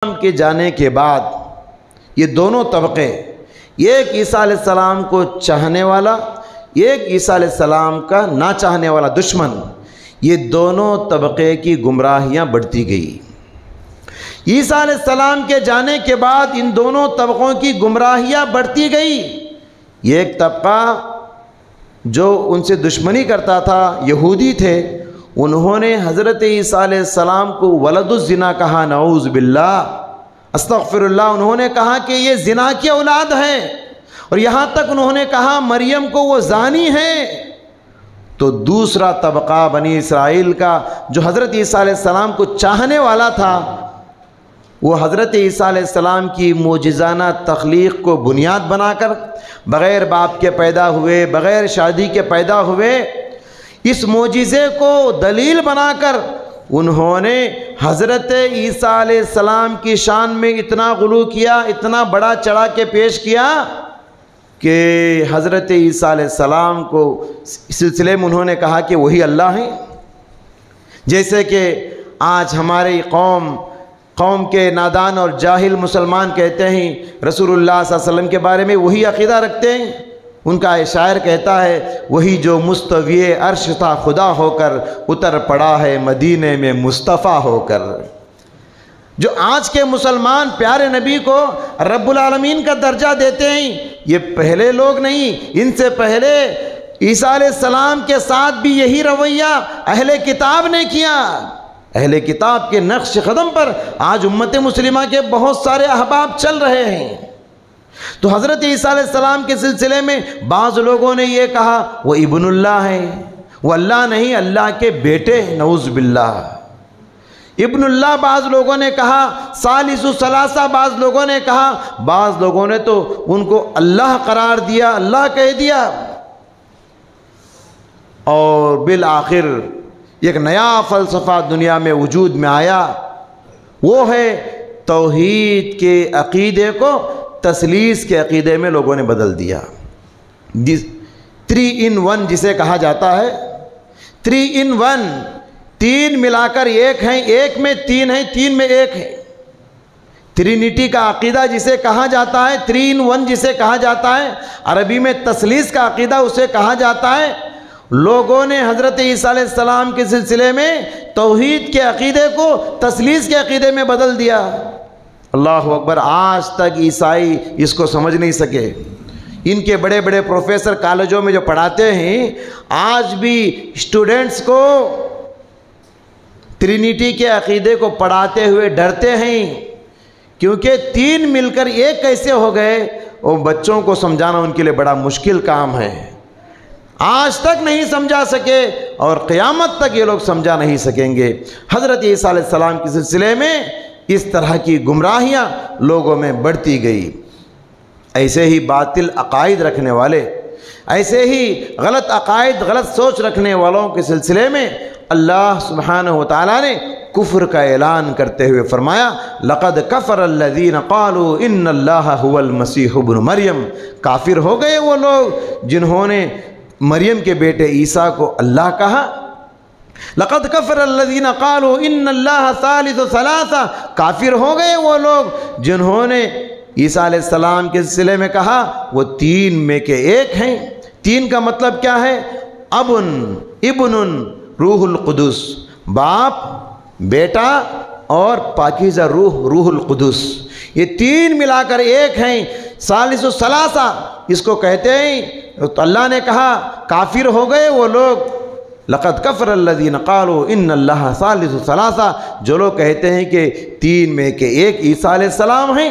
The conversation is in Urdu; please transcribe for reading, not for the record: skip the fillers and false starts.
کے جانے کے بعد یہ دونوں طبقے، ایک عیسیٰ علیہ السلام کو چاہنے والا، ایک عیسیٰ علیہ السلام کا نہ چاہنے والا دشمن، یہ دونوں طبقے کی گمراہیاں بڑھتی گئی۔ عیسیٰ علیہ السلام کے جانے کے بعد ان دونوں طبقوں کی گمراہیاں بڑھتی گئی۔ ایک طبقہ جو ان سے دشمنی کرتا تھا، یہودی تھے، انہوں نے حضرت عیسیٰ علیہ السلام کو ولد الزنا کہا، نعوذ باللہ، استغفر اللہ، انہوں نے کہا کہ یہ زنا کی اولاد ہے، اور یہاں تک انہوں نے کہا مریم کو وہ زانی ہے۔ تو دوسرا طبقہ بنی اسرائیل کا جو حضرت عیسیٰ علیہ السلام کو چاہنے والا تھا، وہ حضرت عیسیٰ علیہ السلام کی معجزانہ تخلیق کو بنیاد بنا کر بغیر باپ کے پیدا ہوئے، بغیر شادی کے پیدا ہوئے، اس معجزے کو دلیل بنا کر انہوں نے حضرت عیسیٰ علیہ السلام کی شان میں اتنا غلو کیا، اتنا بڑا چڑھا کے پیش کیا کہ حضرت عیسیٰ علیہ السلام کو اس سلسلے میں انہوں نے کہا کہ وہی اللہ ہیں۔ جیسے کہ آج ہماری قوم کے نادان اور جاہل مسلمان کہتے ہیں رسول اللہ صلی اللہ علیہ وسلم کے بارے میں وہی عقیدہ رکھتے ہیں۔ ان کا شاعر کہتا ہے، وہی جو مستوی عرش تھا خدا ہو کر، اتر پڑا ہے مدینے میں مصطفیٰ ہو کر۔ جو آج کے مسلمان پیارے نبی کو رب العالمین کا درجہ دیتے ہیں، یہ پہلے لوگ نہیں، ان سے پہلے عیسیٰ علیہ السلام کے ساتھ بھی یہی رویہ اہل کتاب نے کیا۔ اہل کتاب کے نقش قدم پر آج امت مسلمہ کے بہت سارے احباب چل رہے ہیں۔ تو حضرت عیسیٰ علیہ السلام کے سلسلے میں بعض لوگوں نے یہ کہا وہ ابن اللہ ہیں، وہ اللہ نہیں، اللہ کے بیٹے ہیں، نعوذ باللہ۔ ابن اللہ بعض لوگوں نے کہا، ثالث ثلاثہ بعض لوگوں نے کہا، بعض لوگوں نے تو ان کو اللہ قرار دیا، اللہ کہہ دیا۔ اور بالآخر ایک نیا فلسفہ دنیا میں وجود میں آیا، وہ ہے توحید کے عقیدے کو تثلیث کے عقیدے میں لوگوں نے بدل دیا۔ 3 in 1 جسے کہا جاتا ہے، 3 in 1، 3 ملا کر ایک ہیں، ایک میں 3 ہیں، 3 میں ایک ہے۔ ٹرینٹی کا عقیدہ جسے کہا جاتا ہے، 3 in 1 جسے کہا جاتا ہے، عربی میں تثلیث کا عقیدہ اسے کہا جاتا ہے۔ لوگوں نے حضرت عیسیٰ علیہ السلام کے سلسلے میں توحید کے عقیدے کو تثلیث کے عقیدے میں بدل دیا۔ اللہ اکبر، آج تک عیسائی اس کو سمجھ نہیں سکے۔ ان کے بڑے بڑے پروفیسر کالجوں میں جو پڑھاتے ہیں، آج بھی اسٹوڈنٹس کو ٹرینٹی کے عقیدے کو پڑھاتے ہوئے ڈرتے ہیں، کیونکہ 3 مل کر ایک کیسے ہو گئے، وہ بچوں کو سمجھانا ان کے لیے بڑا مشکل کام ہے۔ آج تک نہیں سمجھا سکے اور قیامت تک یہ لوگ سمجھا نہیں سکیں گے۔ حضرت عیسیٰ علیہ السلام کے سلسلے میں اس طرح کی گمراہیاں لوگوں میں بڑھتی گئی۔ ایسے ہی باطل عقائد رکھنے والے، ایسے ہی غلط عقائد، غلط سوچ رکھنے والوں کے سلسلے میں اللہ سبحانہ وتعالیٰ نے کفر کا اعلان کرتے ہوئے فرمایا، لقد کفر الذین قالوا ان اللہ هو المسیح ابن مریم، کافر ہو گئے وہ لوگ جنہوں نے مریم کے بیٹے عیسیٰ کو اللہ کہا۔ لقد کفر الذین قالوا ان اللہ ثالث ثلاثہ، کافر ہو گئے وہ لوگ جنہوں نے عیسیٰ علیہ السلام کے سلسلے میں کہا وہ 3 میں کے ایک ہیں۔ 3 کا مطلب کیا ہے؟ ابن، ابن، روح القدس، باپ، بیٹا اور پاکیزہ روح، روح القدس، یہ 3 ملا کر ایک ہیں۔ ثالث ثلاثہ اس کو کہتے ہیں۔ تو اللہ نے کہا کافر ہو گئے وہ لوگ، لقد کفر الذین قالوا ان اللہ ثالث ثلاثہ، جو لوگ کہتے ہیں کہ 3 میں کے ایک عیسیٰ علیہ السلام ہیں۔